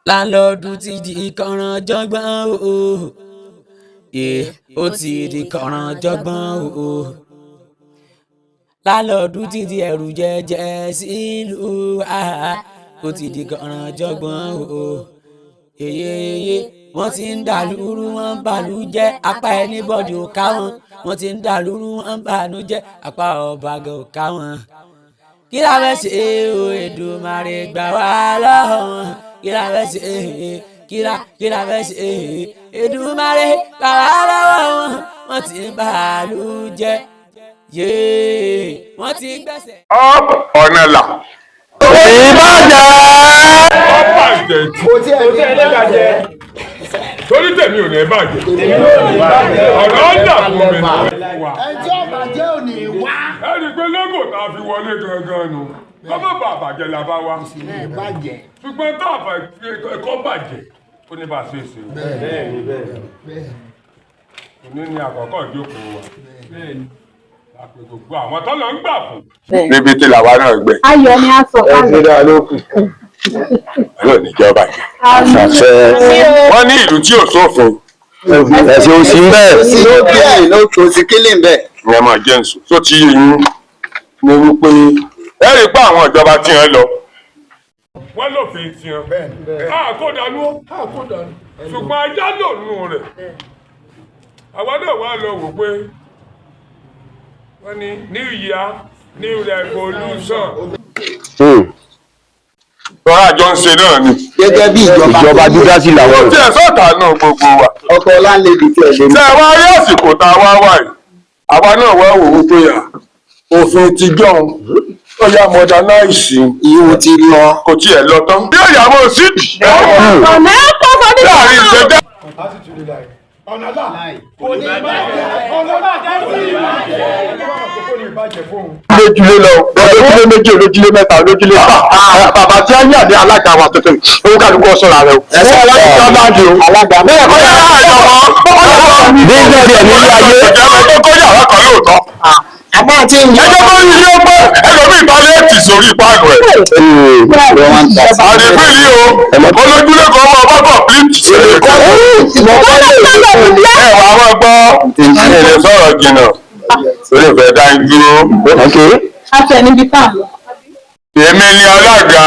Láńlọ́ọ̀dù ti di kànrànjọ̀gbọ̀n o. Ó ti di kànrànjọ̀gbọ̀n o. Láńlọ́ọ̀dù ti di ẹrù jẹjẹ sílùú wa. Ó ti di kànrànjọ̀gbọ̀n o. Yeyeye wọ́n ti ń dàlúrú wọ́n ń bàlú jẹ́ apá anybody ò ká wọn. Wọ́n ti ń dàlúrú wọ́n ń bànú jẹ́ apá ọ̀bàgà ò ká wọn. Kí la fẹ́ ṣe o Èdùmàrè gbà wá lọ́wọ́ wọn. Kí la fẹ́ ṣe kí la fẹ́ ṣe Èdùmàrè gbà wá lọ́wọ́ wọn. Wọ́n ti ń bàlú jẹ́ wọ́n ti gbẹ̀sẹ̀. ọ̀nà là. ìbàjẹ́. ọ̀bàjẹ́ kò tí ẹ̀ lè bàjẹ́. torí tèmi ò ní bàjẹ́. ọ̀nà ọ̀dà fún mi. ẹjọ́ bàjẹ́ ò ní wá. ẹ rí i pé lógò tá a fi wọlé gangan nu kọ́mọ̀ bá bàjẹ́ la bá wá. ṣùgbọ́n tá a bá ẹ̀kọ́ bàjẹ́ ó ní bá a ṣe é ṣe. òní ni àkọ́kọ́ ìjókòó wa. àpè gbogbo àwọn tó lọ ń gbà fún. níbi tí làwa náà gbẹ. ayọ̀ ni a sọ ẹ ti dá lókun. yóò níjọba jẹ. àṣẹ wọn ní ìlú tí ò sófin. ẹ̀sìn òsì ń bẹ́ẹ̀. ló bẹ́ẹ̀ ló kò sí kílì ń bẹ̀. ìyẹn máa jẹ́ nsọ tó ti yé yín ni wípé ẹ rí i pé àwọn ìjọba tí wọ́n lọ. wọ́n lòfin tiẹ̀ àkódànù ṣùgbọ́n ajá lòlù rẹ̀ àwọn náà wà lọ wò pé wọ́n ní new year new revolution. tọ́lá àjọ ń ṣe náà ni. gẹ́gẹ́ bí ìjọba dídá sí làwọn. ó tiẹ̀ sọ́ọ̀tà náà gbogbo wa. ọkọ̀ láńlẹ́dì tí ẹ̀ lé ní. ṣé ẹ wá rí àsìkò tá a wá wà yìí àwa náà wá wò ó pé òfin ti jọ̀hún ó yá modernize ìhun ti lọ. kò tiẹ̀ lọ tán. bí ìyàwó sídì. ọ̀nà ẹ̀kọ́ fọdún náà. láàrin ìṣẹ́jẹ́. ọ̀nà láì. lójúlé lọ lójúlé méjì olójúlé mẹ́ta olójúlé bàbá tí a yà ní alága wa tuntun owó kálukú ọsọra rẹ o. ẹsẹ alága ọláńdì o. alága bẹ́ẹ̀ kọ́ yàrá àjọpọ̀. bí ìjọba ẹ̀mí ní ayé. ìjọba tó kọ́ yàrá kan lóòótọ́. àmọ́ àti ìyẹn. ẹjọ́ tó rí ilé ọgbẹ́ ẹlòmíì bá lè tì sórí páànù ẹ̀. àdìbìlì o olójúlé kan mọ bọ́bọ̀ bíìtì sílẹ̀ kọ́. ẹ wà á gbọ́ èrè sọ̀rọ̀ jìnnà lórí ìfẹ́ dá ń dúró. àti ẹni bíi tá. èmi ni alága.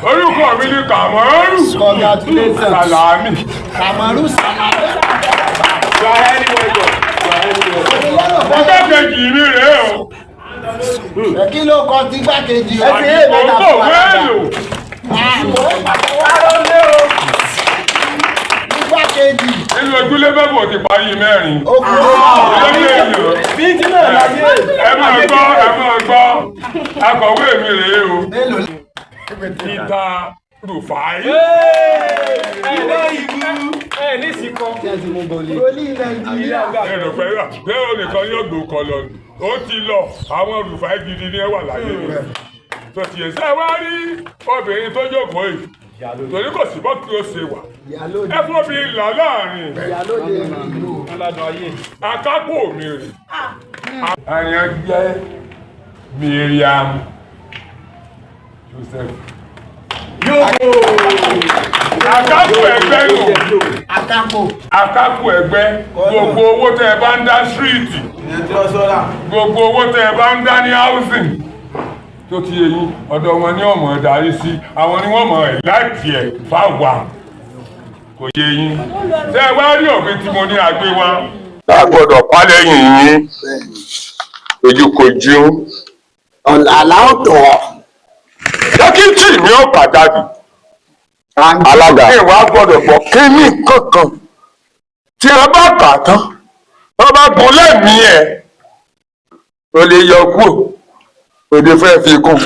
orúkọ mi ni Kàmọ́rù Sàlámì. Kàmọ́rù Sàlámì. ọjọ́ kejì mi rèé o. kí ló kọ tí gbàkejì o. àdìgbò kò wéèlò. Igbákejì. nínú ojúlé bẹ́bù ti parí mẹ́rin. ẹ máa gbọ́ akọ̀wé mi rèé o. Ìta Rufai. ẹ̀rọ fẹ́ràn pé ó nìkan yóò gbó kọ lọ ó ti lọ àwọn Rufai gidi ni ẹ wà láyé tó tiẹ̀ sẹ́ wá rí obìnrin tó jókòó yìí torí kò sí bọ́ kí ó ṣe wà ẹ fún mi là láàrin akápò mi rè àyàn jẹ́ Miriam Joseph akápò ẹgbẹ́ nù akápò ẹgbẹ́ gbogbo owó tẹ́ ẹ bá ń dá síríìtì gbogbo owó tẹ́ ẹ bá ń dá ní housing tó ti yẹ yín ọ̀dọ̀ wọn ní ọmọ darí sí àwọn ni wọ́n mọ̀ ẹ̀ láti ẹ̀ fáwa kò yẹ yín tẹ́ ẹ wá rí òfin tí mo ní àgbé wa. a gbọ́dọ̀ pálẹ̀yìn yín ojúkojú àlá ọ̀tọ̀. dókítì mi ò pàdánù alága ìwà gbọ́dọ̀ gbọ́ kíní kankan tí ẹ bá kà tán wọ́n bá gun lẹ́mìí ẹ̀ o lè yọ kúrò òde fẹ́ fi kún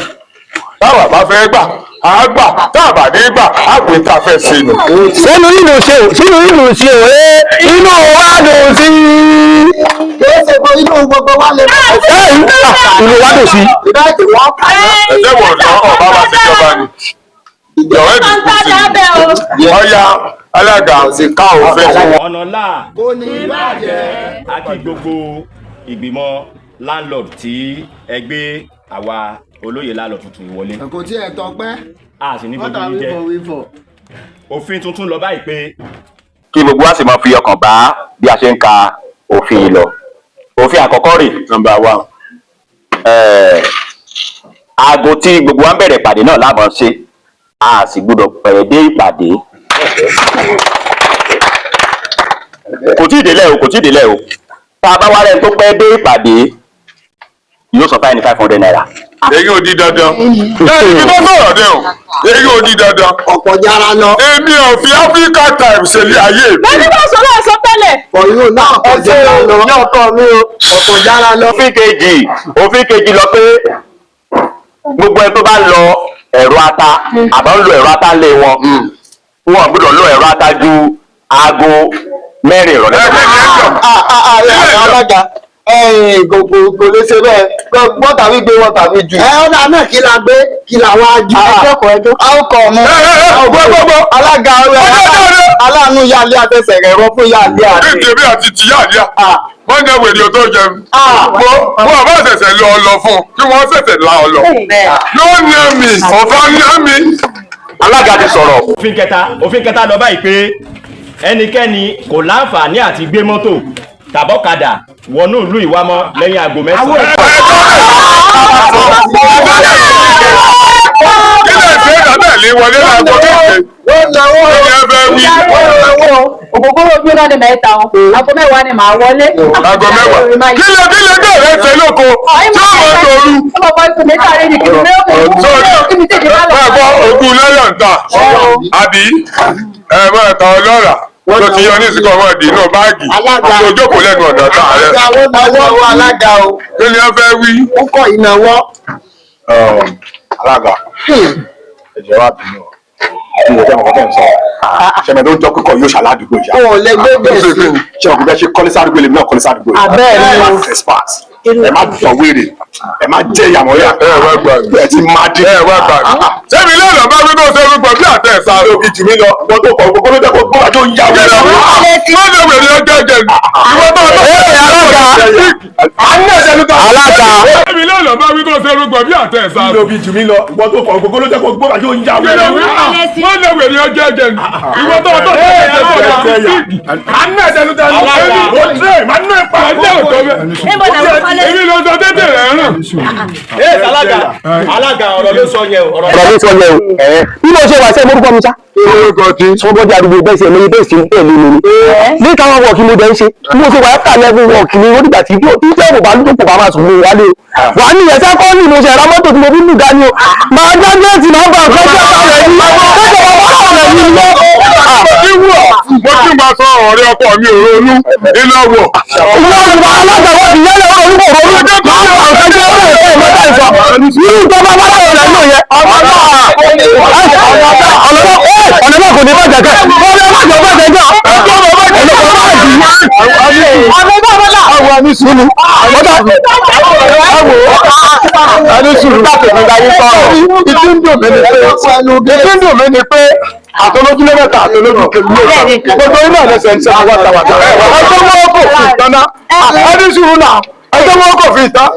táwa bá fẹ́ gbà á gbà táàbà ní gbà á pè tá a fẹ́ ṣe nù. sínú ìlú ṣe ò inú wa lò sí. kìí ṣe pé inú gbogbo wa lè bá inú wa lò sí. ìdájì wọn kà á. ẹ̀jẹ̀ wọ̀ lọ ọba wa ṣèjọba ni. ìjọba ìdìbò sí ọya alága ká òfin. ọ̀nà láà kò ní bàjẹ́. àti gbogbo ìgbìmọ̀ landlord tí ẹgbẹ́ àwa olóyè landlord tuntun ìwọlé. kò tí ẹ̀ tọ́pẹ́. a sì ní gbogbo yín jẹ́ òfin tuntun lọ báyìí pé kí gbogbo wa sì máa fi ọkàn bá bí a ṣe ń ka òfin yìí lọ. Òfin àkọ́kọ́ rè nọ́mbà 1. Aago tí gbogbo wa ń bẹ̀rẹ̀ ìpàdé náà láàmú ṣe a sì gbọ́dọ̀ pẹ̀rẹ̀ dé ìpàdé. Kò tí ì délẹ̀ o. Tá a bá wá rẹ̀ tó pẹ́ dé ìpàdé yóò sọ fáìní 500 naira. èyí ò di dandan. èyí ló sọ̀rọ̀ dé o. èyí ò di dandan. ọ̀pọ̀ yára lọ. èmi ò fi Africa Times ṣẹlẹ̀ ayé mi. Bẹ́ẹ̀ni bá sọ láì sọ tẹ́lẹ̀. ọ̀yún náà ọ̀pọ̀ yára lọ. ní ọkọ mi o ọ̀pọ̀ yára lọ. Òfin kejì lọ pé gbogbo ẹ tó bá lọ ẹ̀rọ ata àbá ń lo ẹ̀rọ ata lé wọn gbọ́dọ̀ lo ẹ̀rọ ata ju aago 4 ìrọ̀lẹ́. alága kò lè ṣe bẹ́ẹ̀ wọ́n tàbí gbé wọ́n tàbí jù. ọ̀dà náà kí la gbé kí la wá jù. ẹjọ́. àwòkọ̀ ọmọ. gbogbo alága aláàánú yálé àtẹsẹ̀ rẹ̀ wọ́n fún yálé àti. ní tèmi àti tìyá àdíà wọ́n jẹ́ wèrè tó jẹun. wọ́n bá ṣẹ̀ṣẹ̀ lọ fún kí wọ́n ṣẹ̀ṣẹ̀ la ọ lọ. ló ní ẹ̀mí ọ̀fà ní ẹ̀mí. Alága ti sọ̀rọ̀. òfin kẹta lọ báyìí pé ẹnikẹ́ni kò láǹfààní àti gbé mọ́tò tàbọ́kadà wọnú ìlú ìwámọ́ lẹ́yìn aago 9. kí lè ṣe ìdádẹ́lé wọlé láago méje. Ògógóró ojú náà ni mẹ́ta o. Aago 10 ni màá wọlé. aago 10. kí lè rẹ ṣe lóko tí ó mọ̀ tòru. Ọmọ bọ́ ikú mẹ́ta rẹ̀ ní kìnnìún lẹ́yìn kí mi tètè bá lọ. bẹ́ẹ̀ bọ́ ogun lẹ́yọ̀ ń ta àbí ẹ̀ka ọlọ́ra tó ti yọ ní ìsìnkú ọmọ ìdí inú báàgì tó jókòó lẹ́nu ọ̀nà tá a rẹ̀. àwọn alága o. kí ni wọ́n fẹ́ wí. ó kọ́ ìnáwó. Alága ẹ̀jẹ̀ wa bínú ìwé jẹ́ ọkọ̀ tẹ̀ ń sọ ṣẹ̀mẹ̀ tó ń jọ kíkọ yóò ṣàládùúgbò ìyá. ó lè gbé bẹ́ẹ̀ sí. ṣé ọkùnrin bẹ́ẹ̀ ṣe kọ́lé sádùúgbò lèmi náà kọ́lé sádùúgbò yìí. Abẹ́ẹ̀ ni o. trespass ẹ má dùn wéèrè ẹ má jẹ ìyàmọ̀ yà ẹ ti má dín. sẹ́mi lọ́nà bá wí tó ṣe wípé bí àtẹ ẹ̀sà ló fi jù mí lọ. wọ́n tó kọ̀ gbogbo ló jẹ́ kó gbọ́ àjọ ìyá wẹ̀rẹ̀. wọ́n lè wèrè ọjọ́ jẹ ìwọ́n tó Alága. sẹ́mi lọ́nà bá wí tó ṣe wípé bí àtẹ ẹ̀sà ló fi jù mí lọ wọ́n tó kọ̀ gbogbo ló jẹ́ kó gbọ́ àjọ ìyá wẹ̀rẹ̀. wọ́n lè wèrè ọjọ́ jẹ ìwọ́n tó èmi ló sọ tètè rẹ̀ ràn. alága ọ̀rọ̀ ló sọ yẹn o. bí mo ṣe wà sẹ́ morúkọ mi sá. sọ́bọ́dé àdúgbò bẹ́ẹ̀ sí ẹ̀mí bẹ́ẹ̀ sí ní ẹ̀mí mi ni. ní káwọn wọ̀ọ̀kì mo dẹ̀ ń ṣe bí mo ṣe wà áfà lẹ́bù wọ̀ọ̀kì ni onígbà tí tẹ́ kò bá lójú kò bá máa sùn mí wálé o. wà á nìyẹn sẹ́kọ́ọ̀nì mo ṣe ra mọ́tò tí mo fi ń lù dání o. máa dá géètì máa bá nǹkan jẹ́ ọ̀rẹ́ mi mo tún máa sọ ọ̀rẹ́ ọkọ mi ò ronú iná wọ̀. ìwọ ìwà alága wọn ti yẹlẹ wọn orúkọ ronú máa bá nǹkan jẹ́ ọ̀rẹ́ mi mẹ́ta ìsọ. irú ìjọba bá wà lẹ́nu yẹn ọ̀nà náà kò ní bàjẹ́ kẹ́ wọ́n lé má jọ bàjẹ́ jọ ẹni sùúrù láti fi darí sọ̀rọ̀ ìdí ń dùn mí ni pé àtọ́lójúlé mẹ́ta àtọ́lójú kejì gbogbo iná ẹlẹ́sẹ̀ ń sẹ́nu wátawàtà ọjọ́ wọn kò fi ìtànná ẹni sùúrù náà ọjọ́ wọn kò fi ìtàn.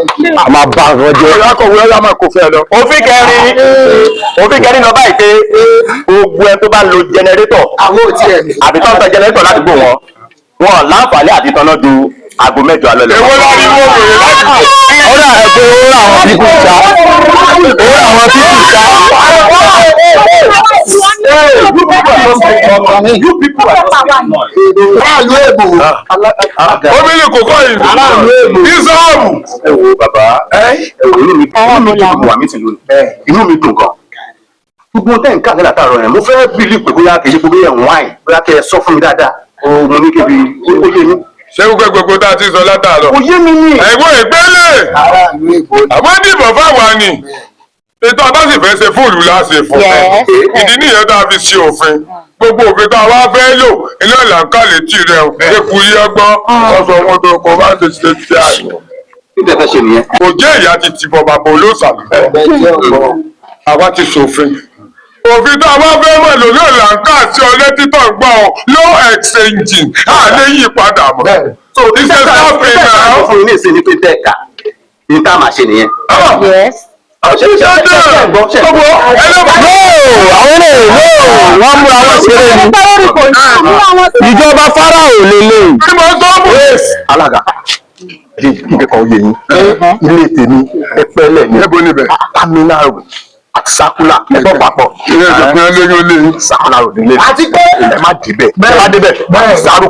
a máa bá àwọn jẹ akọ̀wé ọlá máa kó fẹ́ lọ. òfin kẹrin lọ báyìí pé gbogbo ẹ tó bá lo jẹnẹrétọ̀ àbí tó ń tọ jẹnẹrétọ̀ ládùúgbò wọn láǹfààní àti tọ́nà ju aago 8 alẹ́ lọ. èwo láti wọ́n wèrè láti wọ́n. ó rà ẹgbẹ́ ó rà àwọn pípù ṣá Omili kòkó yìí. Bísọ̀ọ̀bù. ẹ wo bàbá inú mi dùn wà mí sí lónìí inú mi dùn gan gbogbo tẹ́ ń ká ní látàrọ yẹn mo fẹ́ bílí pé bóyá kì í ṣe gbogbo yẹn wáìn bóyá kẹ́ ẹ sọ fún mi dáadáa mo ní kébi ó yé mi. ṣé gbogbo tá a ti sọ látàrọ. ó yé mi ní. ẹ̀gbọ́n ìgbélé. àwọn dìbò fáwa ni ètò àbáṣe fẹ́ ṣe fóònù láṣẹ fún ìdí nìyẹn tá a fi ṣe òfin gbogbo òfin tá a wá fẹ́ lò iná ìlànà létí rẹ̀ eku yí ọgbọ́n ọ̀sọ̀ wọn tó kọ bá ṣe ṣe ti àná. níta fẹ́ ṣe nìyẹn. kò jẹ́ ìyá ti ti bọ̀ bàbá olóòsàlù. àwa ti ṣòfin. òfin tá a wá fẹ́ mọ̀ lò ní ìlànà sí ọlẹ́ títọ̀ gbọ́ ọ no exchanging á lè yí padà mọ́. iṣẹ́ sáfì náà. fún mi ní ìsinmi pé tẹ́ẹ̀ka ní tá a máa ṣe nìyẹn. wọ́n múra wọn ṣeré ni ìjọba Fáráò lélẹ̀. alága ìkẹ́kọ̀ọ́ yẹ yín ilé tèmi ẹpẹ́lẹ̀ ní terminal àti sakula ẹgbẹ́ papọ̀ sakula road nílé àti pé ẹ má débẹ̀ ẹ má débẹ̀ sáró.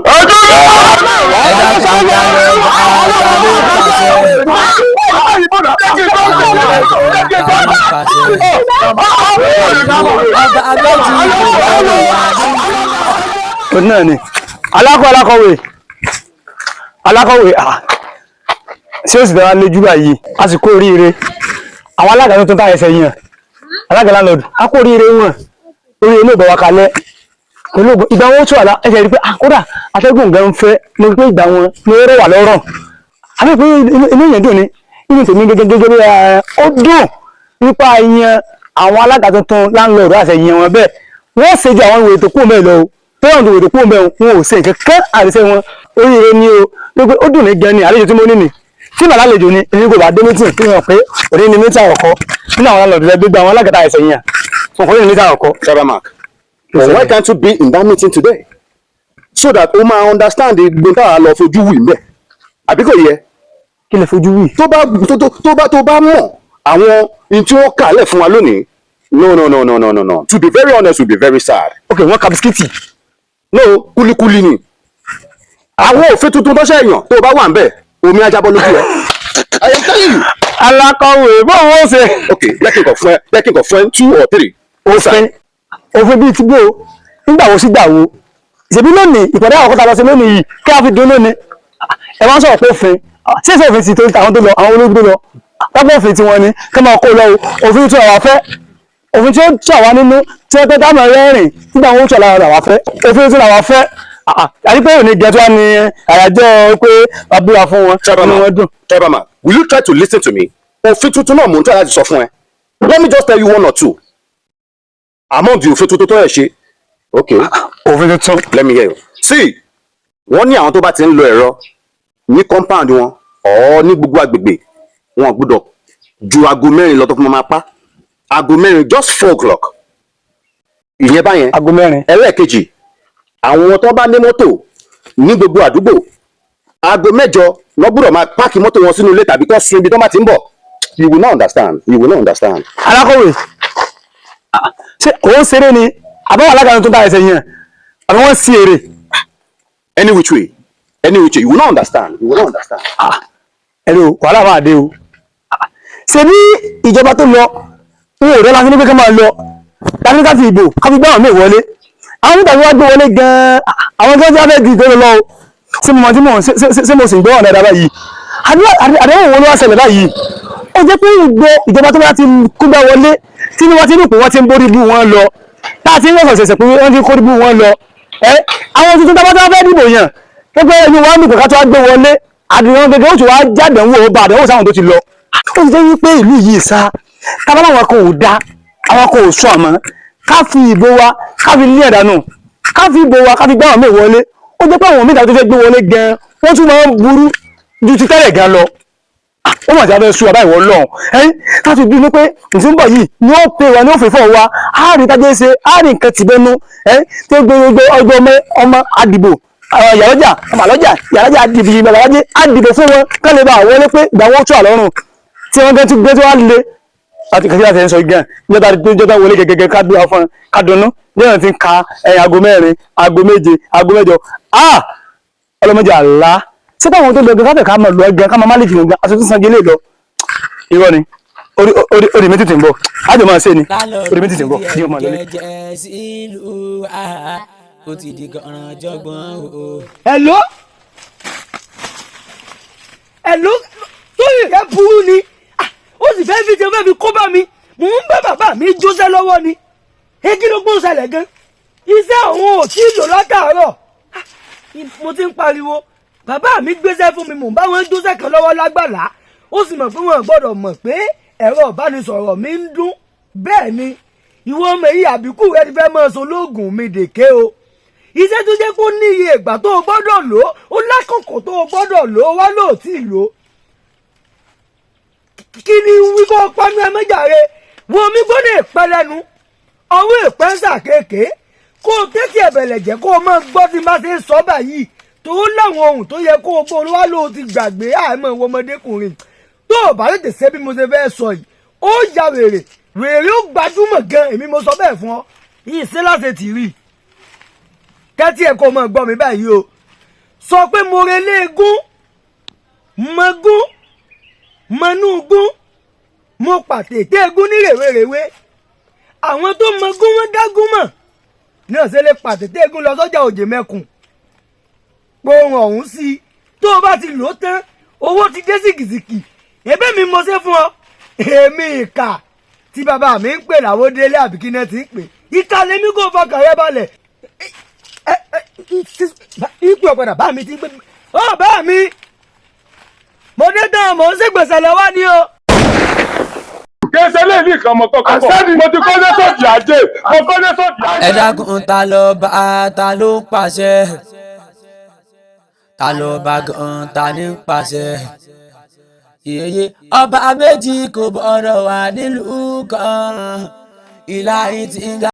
náà ni alákọ̀wé ṣé ó sì dára lójú báyìí a sì kó oríire àwọn alága tuntun tá ẹsẹ̀ yàn alága láńlọ́ọ̀dù a kó oríire wọn orí ilé ìbọ̀wá kalẹ̀ pẹ̀lú ìgbà wọn tó àlá ẹsẹ̀ rí pé kódà atẹ́gùn gan ń fẹ́ ní pé ìgbà wọn ní ó rẹ̀ wà lọ́rùn àbí pé inú yẹn dùn ní inú tèmi gẹ́gẹ́ bí ó dùn nípa yan àwọn alága tuntun láńlọ́ọ̀dù àṣẹ yan wọn bẹ́ẹ̀ wọ́n ṣe ju àwọn ìwé tó kú mẹ́ẹ̀ lọ o tẹ́wọ̀n tó ìwé tó kú mẹ́ẹ̀ wọn ò ṣe nǹkan kẹ́ àrísẹ́ wọn oríire ni o pé ó dùn ní gan ni àlejò tí mo ní ni tí màá lálejò ni èmi kò bá dé mítìn fi hàn pé òní ni mítìn àkọ́kọ́ nínú àwọn aláǹdọ̀ rẹ gbégbá àwọn alágàtà ẹ̀sẹ̀ yẹn fún òní ni mítìn àkọ́kọ́. Sarah Mark, why can't you be in that meeting today so that o máa understand gbogbo táwa lọ fojú wì mbẹ àbí kò yẹ. kí lè fojú wì. tó bá mọ̀ àwọn ohun tí wọ́n kà lẹ̀ fún wa lónìí no to be very honest will be very sad. ok wọ́n ka bisikíìtì. no kulikuli ni àwọn òfin tuntun tó ṣẹ̀yàn tó bá wà ń bẹ̀ omi ajábọ́ lójú ẹ. I am telling you. alákọ̀wé báwo ó ṣe. ok lẹ́kìn kan fún 2 or 3. òfin bíi ti gbó nígbà wo sí gbà wo ìṣèbí lónìí ìpàdé àwọn kọta lọ sí lónìí yìí kí a fi dún lónìí ẹ wá ń sọ̀rọ̀ pé òfin ṣé èsì òfin ti tó àwọn tó lọ àwọn ológun tó lọ pápá òfin tí wọ́n ní kí máa kó lọ òfin tí àwa fẹ́ òfin tí ó tún àwa nínú tí wọ́n tẹ́ dámọ̀ rẹ́rìn nígbà wọn ó tún àwa fẹ́ òfin tí àwa fẹ́ àti pé òní gẹ̀ẹ́tọ́ ni àyájọ́ pé abúlé fún wọn ní wọn dùn. Tribal, will you try to listen to me? òfin tuntun náà mò ń tọ́ láti sọ fún ẹ. let me just tell you 1 or 2 among the òfin tuntun tó yẹ ṣe. ok òfin tuntun. let me hear you. see wọ́n ní àwọn tó bá ti ń lo ẹ̀rọ ní compound wọn ọ̀ ní gbogbo agbègbè wọn gbọ́dọ̀ ju aago 4 lọ tó fún máa pa aago 4 just 4 o'clock. ìyẹn báyẹn. aago 4. ẹlẹ́ẹ̀kejì àwọn tó bá ní mọ́tò ní gbogbo àdúgbò aago 8 lọ gbọ́dọ̀ máa páàkì mọ́tò wọn sínú ilé tàbí kọ́ sun ibi tó bá ti ń bọ̀. you will not understand. alákọ̀wé ṣé òun ṣeré ni àbáwọ̀ alága tó bá ẹsẹ̀ yẹn àbí wọ́n sí èrè. any which way you will not understand. ẹ̀rọ wàhálà máa dé o. ṣe bí ìjọba tó lọ ń wò rẹ́ láti ní pé ká máa lọ láti ká fi ìbò ká fi gbá àwọn míì wọlé àwọn nígbà tí wọ́n gbé wọlé gan-an àwọn tó ń jáde di ìgbéró lọ sí mo sì ń gbọ́ ọ̀nà ẹ̀dá báyìí àdéhùn wo ló wá ṣẹlẹ̀ báyìí ó jẹ́ pé ìjọba tó bá ti kú gbá wọlé tí wọ́n ti ní pé wọ́n ti ń borí bú wọn lọ láti ń rọ̀sọ̀ ṣẹ̀ṣẹ̀ pé wọ́n ti ń kórí bú wọn lọ àwọn tuntun tó bá tó fẹ́ dìbò yàn tó pé ẹni wọn nìkan ká tó wá gbé wọlé àdìrán gẹ́gẹ́ ó ti wá jáde ń wò ó bá àdéhùn sáwọn tó ti lọ ó ti jẹ́ wípé ìlú yìí sá tábà láwọn kan ò dá àwọn kan ò sọ àmọ́ ká fi ìbò wa ká fi lé ẹ̀dánù ká fi ìbò wa ká fi gbá àwọn míì wọlé ó jẹ́ pé àwọn míì tó fẹ́ gbé wọlé gan wọ́n tún máa ń burú ju ti tẹ́lẹ̀ gan lọ ó mọ̀ sí abẹ́ sùn àbá ìwọ lọ́hùn ká fi bínú pé ìtúbọ̀ yìí ni ó pè wá ní òfin fún wa á rí tájé ṣe á rí nǹkan tìbẹ́nu tó gbogbo ọjọ́ ọmọ àdìbò yàrá ọmọ àlọ́jà yàrá àdìbò yìí bàbá ajé àdìbò fún wọn ká lè bá wọlé pé ìgbà wọn tún àlọ́run tí wọ́n ti gbé tó wá le àti kàtí àti ẹ̀sọ́ gan níjọba wọlé gẹ́gẹ́ ká dúrà fún ká dunnú lẹ́yìn tí ń ka aago 4 aago 7 aago 8 ọlọ́mọdé àlá sípò àwọn tó lọ gẹ́gẹ́ káfẹ́ ká mọ̀ lọ ẹgbẹ́ ká máa má lè jìnnà gan aṣọ tó sanjé lè lọ irọ́ ni orí mi tètè ń bọ̀ ájò máa ṣe ni orí mi tètè ń bọ̀ ní ọmọ lọlé. Hello tóyè yẹn burú ni ó sì fẹ́ fi jẹ́ fẹ́ fi kó bá mi mò ń bá bàbá mi jósẹ́ lọ́wọ́ ni kí ló gbóhùn ṣẹlẹ̀ gan iṣẹ́ òun ò tí ì lò látàárọ̀ mo ti ń pariwo bàbá mi gbéṣẹ́ fún mi mò ń bá wọn jósẹ́ kan lọ́wọ́ lágbàlá ó sì mọ̀ pé wọn gbọ́dọ̀ mọ̀ pé ẹ̀rọ ìbánisọ̀rọ̀ mi ń dún bẹ́ẹ̀ ni ìwọ ọmọ èyí àbíkú rẹ ti fẹ́ mọ́ sọ lóògùn mi dèké o iṣẹ́ tó jẹ́ kó ní iye ìgbà tó o gbọ́dọ̀ lò ó lákòókò tó o gbọ́dọ̀ lò ó wá lóòtì lò kí ni wí kó pánú ẹ mẹ́jàre wo mi gbọ́dọ̀ ìpẹlẹ́nu ọwọ́ ìpẹ́nsà kéèké kó o tẹ́tí ẹ̀bẹ̀lẹ̀ jẹ́ kó o máa gbọ́ tí n bá ṣe ń sọ báyìí tó láwọn ohun tó yẹ kó o gbọ́ olúwa ló ti gbàgbé àmọ́ ìwọ ọmọdékùnrin tó o bá tètè ṣe bí mo ṣe fẹ́ sọ yìí ó ya wèrè wèrè ó gbajúmọ̀ gan èmi mo sọ bẹ́ẹ̀ fún ọ yìí ṣe láti tì rí kẹ́tí ẹ̀ kó o máa gbọ́ mi báyìí o sọ pé mo relé egún mọ́gún mọ́núgún mo pàtètè egún ní rèwerèwe àwọn tó mọ́gún wọn dágún mọ̀ náà ṣe lè pàtètè egún lọ sọ́jà òjè mẹ́kùn pohùn ọ̀hún sí i tó o bá ti lò ó tán owó ti dé sìkìsìkì ẹ̀bẹ̀ mi mo ṣe fún ọ èmi ìkà tí bàbá mi ń pè láwọ́ délé àbí kí náà ti ń pè ìkà lèmi kò fọkàn rẹ balẹ̀ ipò ọ̀padà bá mi ti ń pè ọ bá mi mo dé tán mo ń ṣègbèsè lọ́wọ́ ni o. kẹsẹ̀ lè ní ìkan mọ́kọ́kọ́ mo ti kọ́ lẹ́sọ̀tì ajé mo kọ́ lẹ́sọ̀tì ajé. ẹ dákun ta ló bá ta ló ń pàṣẹ ta ló bá gan ta ní ń pàṣẹ yeye ọba méjì kò bọ̀rọ̀ wà nílùú kan ìlà yìí ti ń ga.